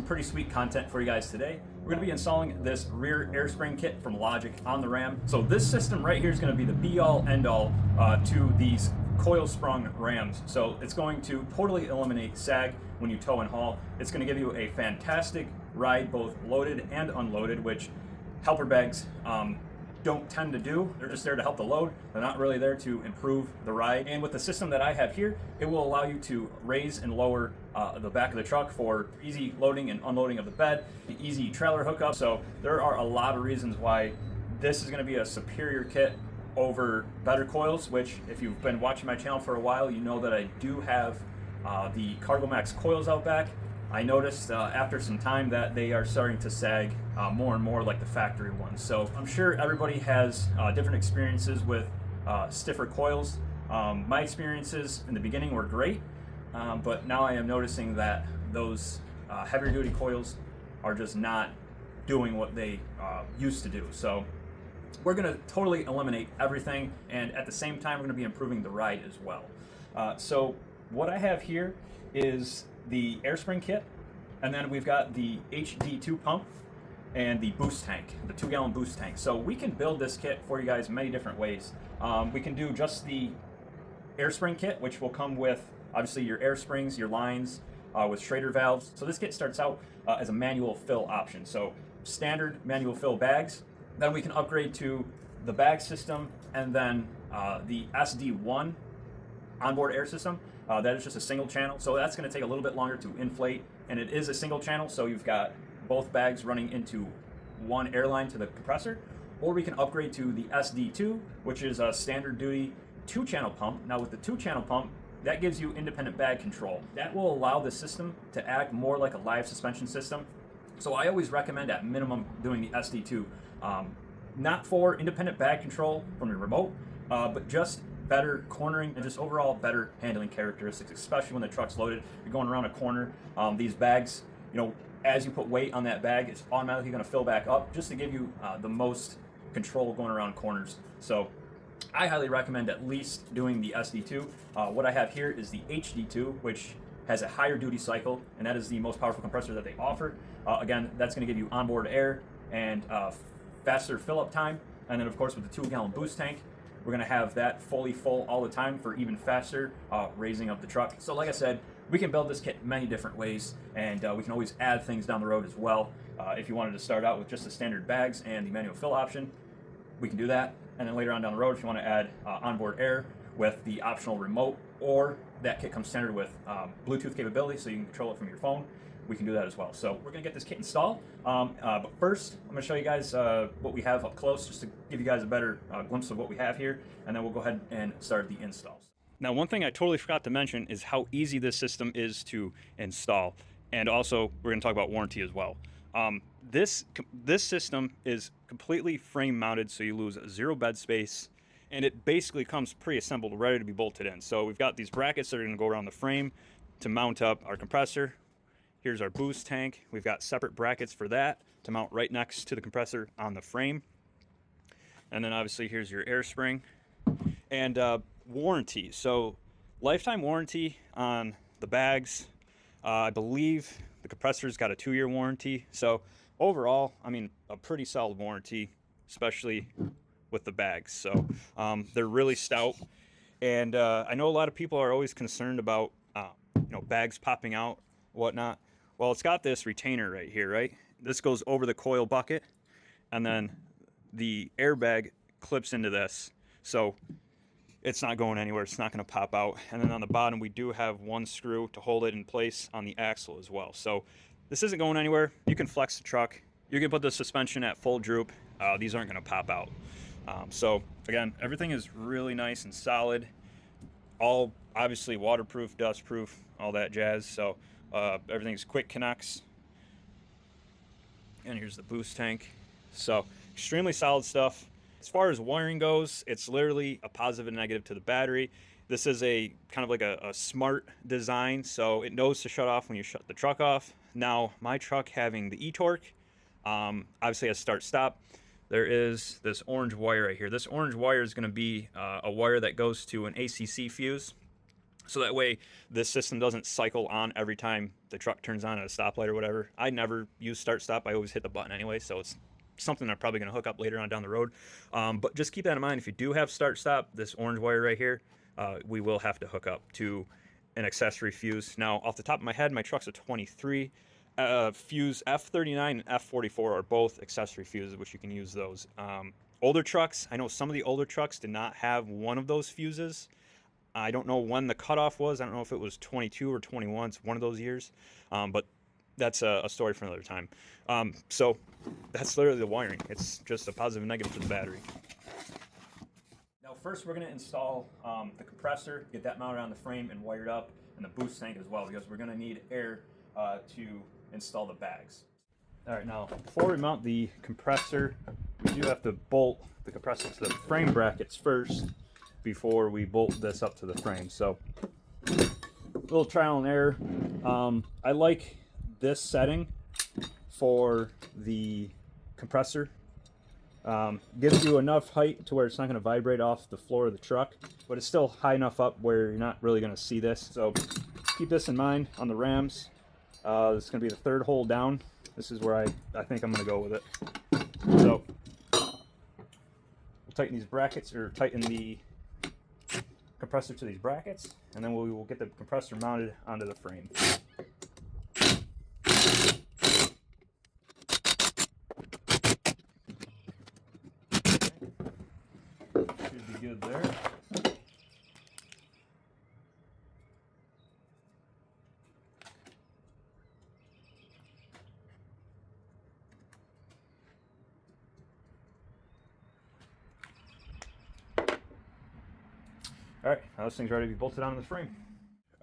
pretty sweet content for you guys today. We're going to be installing this rear air spring kit from Logiq on the Ram. So this system right here is going to be the be-all, end-all to these coil-sprung Rams. So it's going to totally eliminate sag when you tow and haul. It's going to give you a fantastic ride, both loaded and unloaded, which helper bags don't tend to do. They're just there to help the load. They're not really there to improve the ride. And with the system that I have here, it will allow you to raise and lower the back of the truck for easy loading and unloading of the bed, easy trailer hookup. So there are a lot of reasons why this is going to be a superior kit over better coils, which if you've been watching my channel for a while, you know that I do have the Cargo Max coils out back. I noticed after some time that they are starting to sag more and more like the factory ones. So I'm sure everybody has different experiences with stiffer coils. My experiences in the beginning were great, but now I am noticing that those heavier duty coils are just not doing what they used to do. So we're going to totally eliminate everything, and at the same time we're going to be improving the ride as well. So what I have here is the air spring kit, and then we've got the HD2 pump and the boost tank, the 2-gallon boost tank. So we can build this kit for you guys many different ways. We can do just the air spring kit, which will come with obviously your air springs, your lines, with Schrader valves. So this kit starts out as a manual fill option. So standard manual fill bags. Then we can upgrade to the bag system, and then the SD1 onboard air system. That is just a single channel, so that's going to take a little bit longer to inflate, and it is a single channel, so you've got both bags running into one airline to the compressor. Or we can upgrade to the SD2, which is a standard duty 2-channel pump. Now with the 2-channel pump, that gives you independent bag control. That will allow the system to act more like a live suspension system. So I always recommend at minimum doing the SD2, not for independent bag control from your remote, but just better cornering and just overall better handling characteristics, especially when the truck's loaded. You're going around a corner. These bags, as you put weight on that bag, it's automatically going to fill back up just to give you the most control going around corners. So I highly recommend at least doing the SD2. What I have here is the HD2, which has a higher duty cycle, and that is the most powerful compressor that they offer. Again, that's going to give you onboard air and faster fill-up time. And then, of course, with the 2-gallon boost tank, we're going to have that fully full all the time for even faster raising of the truck. So like I said, we can build this kit many different ways, and we can always add things down the road as well. If you wanted to start out with just the standard bags and the manual fill option, we can do that. And then later on down the road, if you want to add onboard air with the optional remote, or that kit comes standard with Bluetooth capability so you can control it from your phone, we can do that as well. So we're going to get this kit installed. But first, I'm going to show you guys what we have up close, just to give you guys a better glimpse of what we have here, and then we'll go ahead and start the installs. Now, one thing I totally forgot to mention is how easy this system is to install. And also, we're going to talk about warranty as well. This system is completely frame mounted, so you lose 0 bed space, and it basically comes pre-assembled, ready to be bolted in. So we've got these brackets that are going to go around the frame to mount up our compressor. Here's our boost tank. We've got separate brackets for that to mount right next to the compressor on the frame. And then obviously here's your air spring. And warranty. So lifetime warranty on the bags. I believe the compressor's got a 2-year warranty. So overall, I mean, a pretty solid warranty, especially with the bags. So they're really stout. And I know a lot of people are always concerned about bags popping out, whatnot. Well, it's got this retainer right here, right? This goes over the coil bucket, and then the airbag clips into this. So it's not going anywhere. It's not going to pop out. And then on the bottom, we do have one screw to hold it in place on the axle as well. So this isn't going anywhere. You can flex the truck. You can put the suspension at full droop. These aren't going to pop out. So again, everything is really nice and solid. All obviously waterproof, dustproof, all that jazz. So everything's quick connects. And here's the boost tank. So extremely solid stuff. As far as wiring goes, it's literally a positive and negative to the battery. This is a kind of like a smart design, so it knows to shut off when you shut the truck off. Now, my truck having the e-torque, obviously has start-stop. There is this orange wire right here. This orange wire is going to be a wire that goes to an ACC fuse. So that way this system doesn't cycle on every time the truck turns on at a stoplight or whatever. I never use start stop. I always hit the button anyway, so it's something I'm probably going to hook up later on down the road. But just keep that in mind. If you do have start stop, this orange wire right here, we will have to hook up to an accessory fuse. Now, off the top of my head, my truck's a 23. Fuse F39 and F44 are both accessory fuses, which you can use those. Older trucks, I know some of the older trucks did not have one of those fuses. I don't know when the cutoff was. I don't know if it was 22 or 21. It's one of those years. But that's a story for another time. So that's literally the wiring. It's just a positive and negative for the battery. Now first we're going to install the compressor, get that mounted on the frame and wired up, and the boost tank as well, because we're going to need air to install the bags. Alright, now before we mount the compressor, we do have to bolt the compressor to the frame brackets first before we bolt this up to the frame. So a little trial and error. I like this setting for the compressor. Gives you enough height to where it's not going to vibrate off the floor of the truck, but it's still high enough up where you're not really going to see this. So keep this in mind on the Rams. This is going to be the third hole down. This is where I think I'm going to go with it. So we'll tighten these brackets, or tighten the compressor to these brackets, and then we will get the compressor mounted onto the frame. Should be good there. Alright, now this thing's ready to be bolted onto the frame.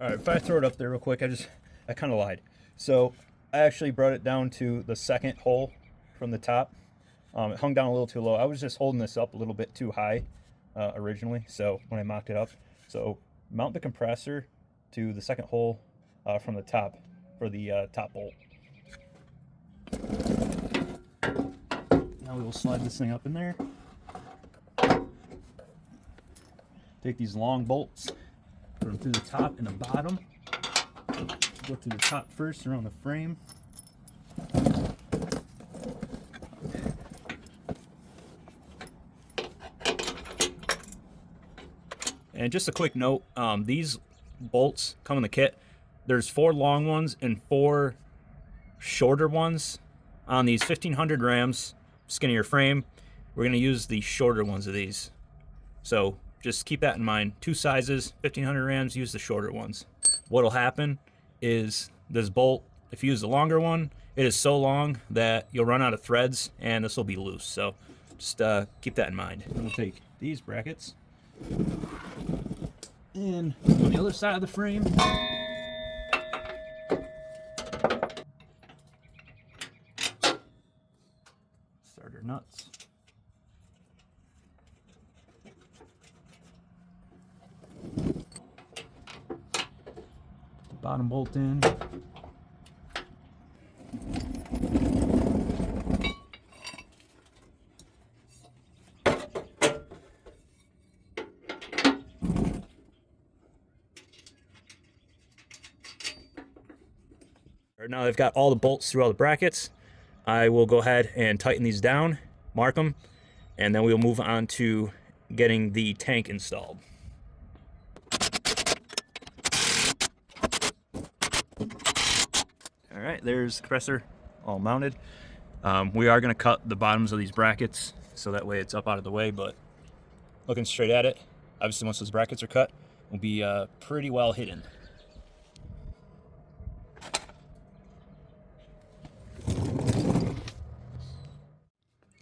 Alright, if I throw it up there real quick, I kind of lied. So I actually brought it down to the second hole from the top. It hung down a little too low. I was just holding this up a little bit too high originally, so when I mocked it up. So mount the compressor to the second hole from the top for the top bolt. Now we will slide this thing up in there. Take these long bolts, put them through the top and the bottom. Go through the top first around the frame. And just a quick note, these bolts come in the kit. There's 4 long ones and 4 shorter ones. On these 1500 Rams, skinnier frame, we're going to use the shorter ones of these. So just keep that in mind. 2 sizes, 1500 Rams, use the shorter ones. What'll happen is this bolt, if you use the longer one, it is so long that you'll run out of threads and this will be loose. So just keep that in mind. And we'll take these brackets and on the other side of the frame. Starter nuts. Bottom bolt in. Right now I've got all the bolts through all the brackets. I will go ahead and tighten these down, mark them, and then we'll move on to getting the tank installed. Alright, there's the compressor all mounted. We are going to cut the bottoms of these brackets so that way it's up out of the way, but looking straight at it, obviously once those brackets are cut, will be pretty well hidden.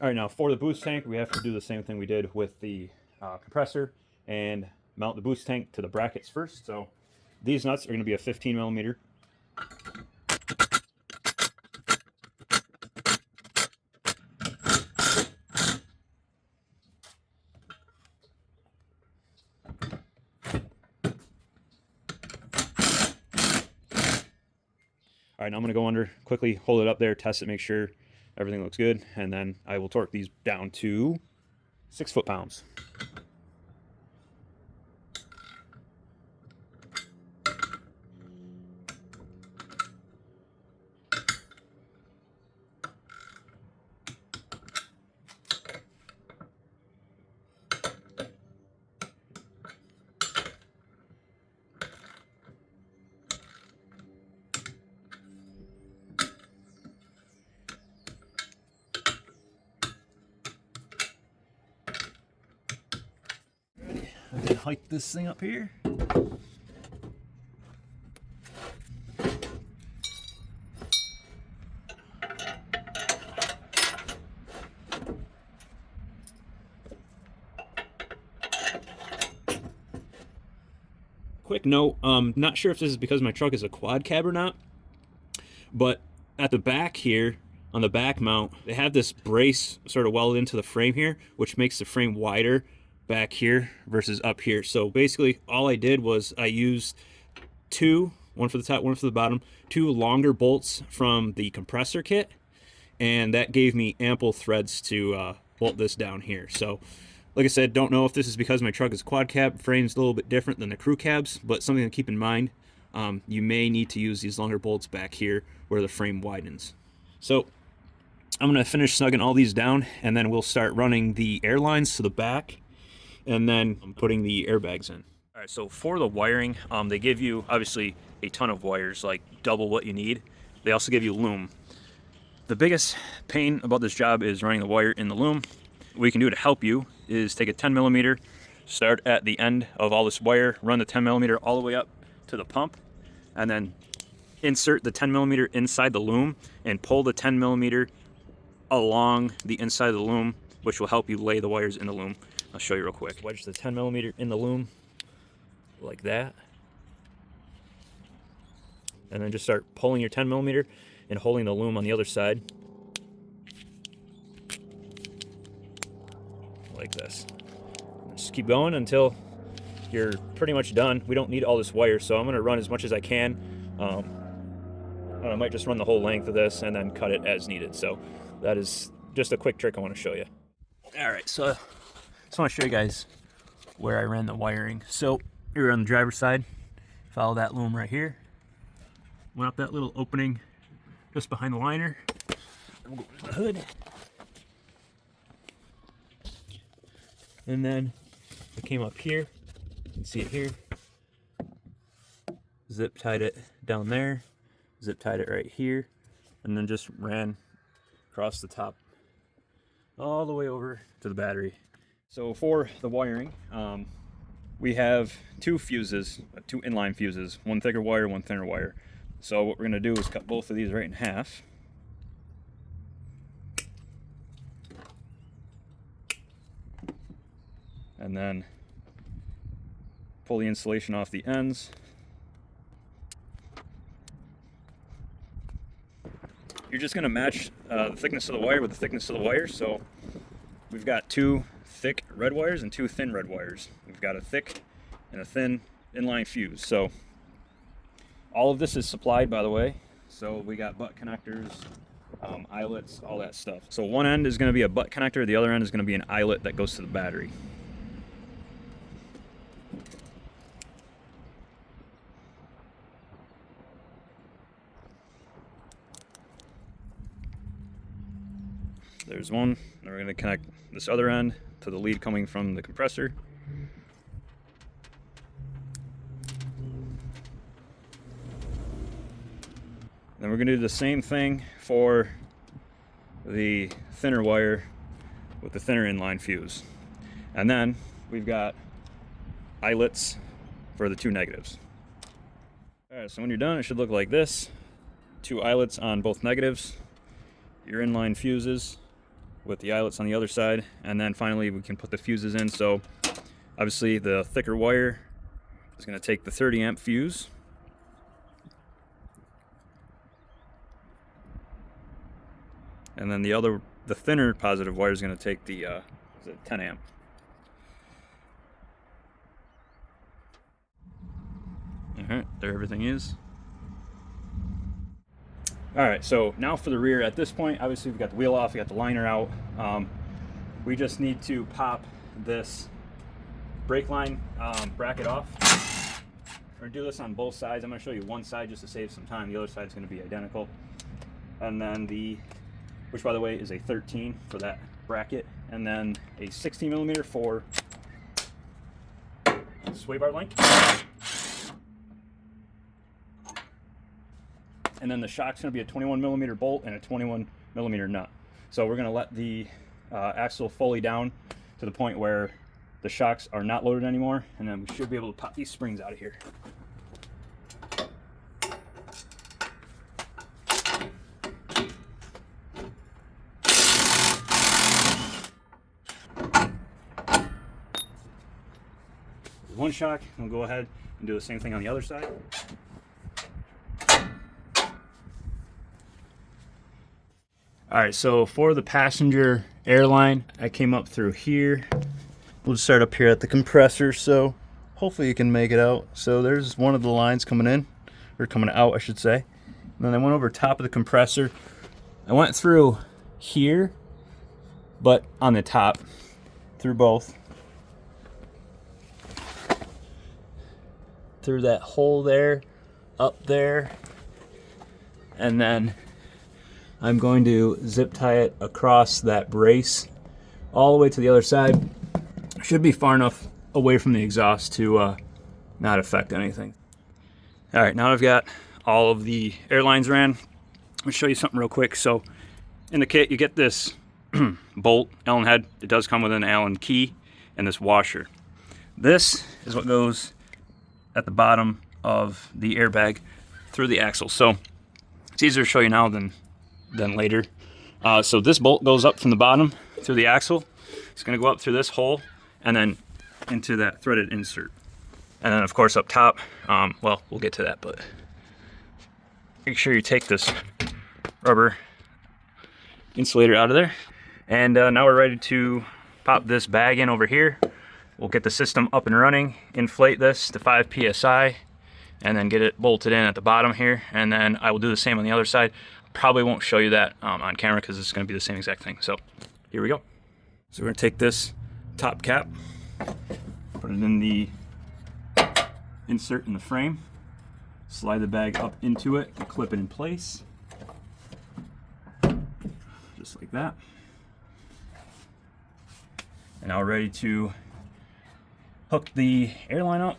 Alright, now for the boost tank, we have to do the same thing we did with the compressor and mount the boost tank to the brackets first. So these nuts are going to be a 15 millimeter. All right, now I'm going to go under, quickly hold it up there, test it, make sure everything looks good, and then I will torque these down to 6 foot-pounds. I can hike this thing up here. Quick note, not sure if this is because my truck is a quad cab or not, but at the back here, on the back mount, they have this brace sort of welded into the frame here, which makes the frame wider back here versus up here. So basically all I did was I used two, one for the top, one for the bottom, two longer bolts from the compressor kit, and that gave me ample threads to bolt this down here. So like I said, don't know if this is because my truck is quad cab, frame's a little bit different than the crew cabs, but something to keep in mind, you may need to use these longer bolts back here where the frame widens. So I'm gonna finish snugging all these down, and then we'll start running the air lines to the back, and then I'm putting the airbags in. All right, so for the wiring, they give you obviously a ton of wires, like double what you need. They also give you loom. The biggest pain about this job is running the wire in the loom. What you can do to help you is take a 10 millimeter, start at the end of all this wire, run the 10 millimeter all the way up to the pump, and then insert the 10 millimeter inside the loom and pull the 10 millimeter along the inside of the loom, which will help you lay the wires in the loom. I'll show you real quick. Wedge the 10 millimeter in the loom like that, and then just start pulling your 10 millimeter and holding the loom on the other side like this. Just keep going until you're pretty much done. We don't need all this wire, so I'm going to run as much as I can. I might just run the whole length of this and then cut it as needed. So that is just a quick trick I want to show you. All right, so I just want to show you guys where I ran the wiring. So here on the driver's side, follow that loom right here. Went up that little opening just behind the liner. We'll go to the hood. And then I came up here. You can see it here. Zip tied it down there. Zip tied it right here. And then just ran across the top all the way over to the battery. So for the wiring, we have two fuses, two inline fuses, one thicker wire, one thinner wire. So what we're gonna do is cut both of these right in half. And then pull the insulation off the ends. You're just gonna match the thickness of the wire with the thickness of the wire. So we've got two thick red wires and two thin red wires. We've got a thick and a thin inline fuse. So all of this is supplied, by the way. So we got butt connectors, eyelets, all that stuff. So one end is gonna be a butt connector, the other end is gonna be an eyelet that goes to the battery. There's one. Then we're going to connect this other end to the lead coming from the compressor. Then we're going to do the same thing for the thinner wire with the thinner inline fuse. And then we've got eyelets for the two negatives. Alright, so when you're done, it should look like this. Two eyelets on both negatives, your inline fuses with the eyelets on the other side, and then finally we can put the fuses in. So obviously the thicker wire is going to take the 30 amp fuse, and then the thinner positive wire is going to take the 10 amp. Alright, there everything is. Alright, so now for the rear. At this point, obviously we've got the wheel off, we got the liner out. We just need to pop this brake line bracket off. We're gonna do this on both sides. I'm gonna show you one side just to save some time. The other side is gonna be identical. And then which by the way is a 13 for that bracket, and then a 16 millimeter for sway bar link. And then the shock's going to be a 21 millimeter bolt and a 21 millimeter nut. So we're going to let the axle fully down to the point where the shocks are not loaded anymore, and then we should be able to pop these springs out of here. One shock, and we'll go ahead and do the same thing on the other side. All right, so for the passenger airline, I came up through here. We'll just start up here at the compressor, so hopefully you can make it out. So there's one of the lines coming in, or coming out, I should say. And then I went over top of the compressor. I went through here, but on the top, through both. Through that hole there, up there, and then I'm going to zip tie it across that brace all the way to the other side. Should be far enough away from the exhaust to not affect anything. All right, now I've got all of the airlines ran. Let me show you something real quick. So in the kit, you get this bolt, Allen head. It does come with an Allen key and this washer. This is what goes at the bottom of the airbag through the axle. So it's easier to show you now than later. So this bolt goes up from the bottom through the axle. It's gonna go up through this hole and then into that threaded insert. And then of course up top, well, we'll get to that, but make sure you take this rubber insulator out of there. And now we're ready to pop this bag in over here. We'll get the system up and running, inflate this to 5 psi, and then get it bolted in at the bottom here. And then I will do the same on the other side. Probably won't show you that on camera because it's going to be the same exact thing. So here we go. So we're going to take this top cap, put it in the insert in the frame, slide the bag up into it, and clip it in place, just like that. And now we're ready to hook the airline up.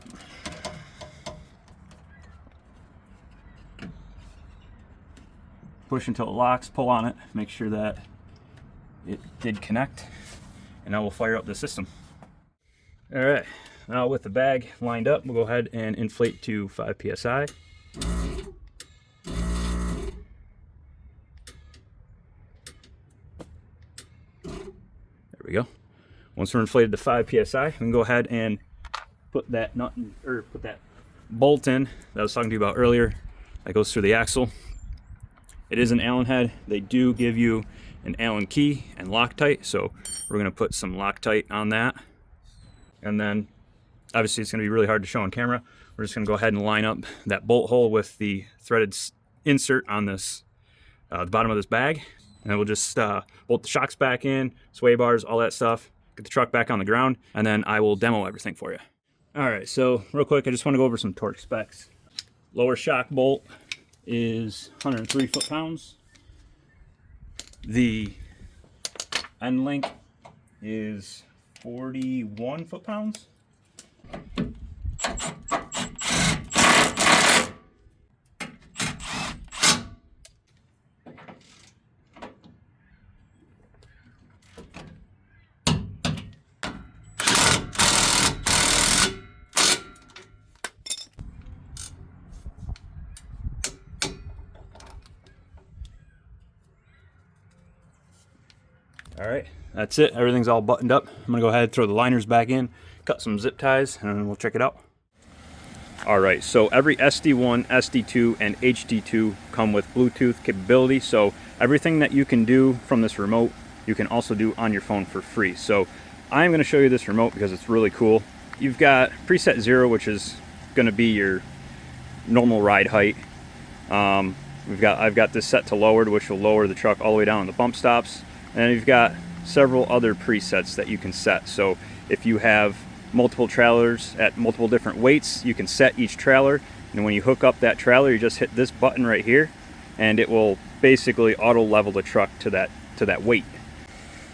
Push until it locks, pull on it, make sure that it did connect, and now we'll fire up the system. All right, now with the bag lined up, we'll go ahead and inflate to 5 psi. There we go. Once we're inflated to 5 psi, we can go ahead and put that nut in, or put that bolt in that I was talking to you about earlier. That goes through the axle. It is an Allen head. They do give you an Allen key and Loctite, so we're going to put some Loctite on that. And then, obviously, it's going to be really hard to show on camera. We're just going to go ahead and line up that bolt hole with the threaded insert on this, the bottom of this bag, and then we'll just bolt the shocks back in, sway bars, all that stuff. Get the truck back on the ground, and then I will demo everything for you. All right, so real quick, I just want to go over some torque specs. Lower shock bolt is 103 foot-pounds. The end length is 41 foot-pounds. All right, that's it. Everything's all buttoned up. I'm gonna go ahead and throw the liners back in, cut some zip ties, and then we'll check it out. All right, so every SD1, SD2, and HD2 come with Bluetooth capability. So everything that you can do from this remote, you can also do on your phone for free. So I'm gonna show you this remote because it's really cool. You've got preset 0, which is gonna be your normal ride height. I've got this set to lowered, which will lower the truck all the way down on the bump stops. And then you've got several other presets that you can set. So if you have multiple trailers at multiple different weights, you can set each trailer. And when you hook up that trailer, you just hit this button right here, and it will basically auto level the truck to that weight.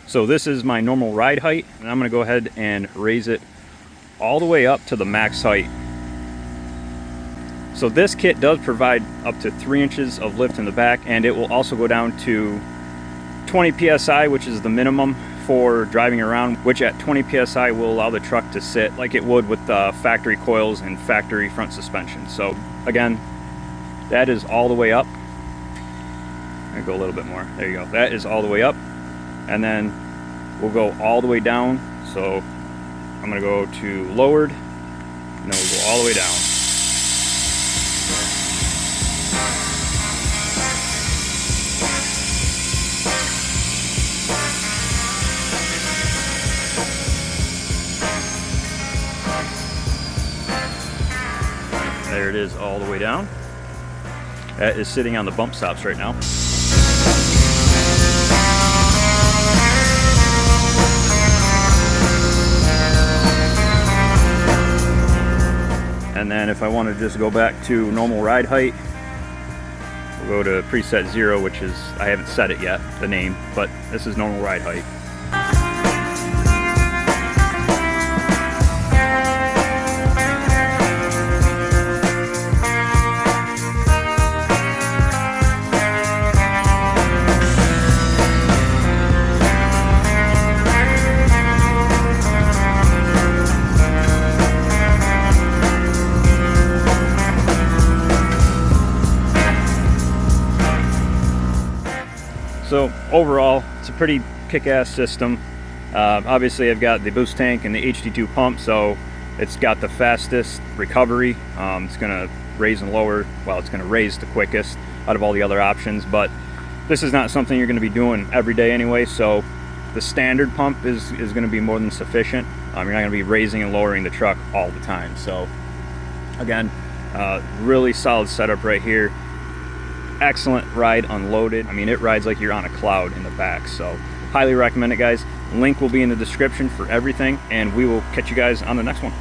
So this is my normal ride height, and I'm gonna go ahead and raise it all the way up to the max height. So this kit does provide up to 3 inches of lift in the back, and it will also go down to 20 psi, which is the minimum for driving around, which at 20 psi will allow the truck to sit like it would with factory coils and factory front suspension. So again, that is all the way up. I'm gonna go a little bit more. There you go. That is all the way up, and then we'll go all the way down. So I'm gonna go to lowered, and then we'll go all the way down. There it is, all the way down. That is sitting on the bump stops right now. And then if I want to just go back to normal ride height, we'll go to preset 0, which is, I haven't set it yet, the name, but this is normal ride height. So overall, it's a pretty kick-ass system. Obviously, I've got the boost tank and the HD2 pump, so it's got the fastest recovery. It's going to raise and lower, well, it's going to raise the quickest out of all the other options, but this is not something you're going to be doing every day anyway, so the standard pump is going to be more than sufficient. You're not going to be raising and lowering the truck all the time. So again, really solid setup right here. Excellent ride unloaded. I mean, it rides like you're on a cloud in the back, so highly recommend it, guys. Link will be in the description for everything, and we will catch you guys on the next one.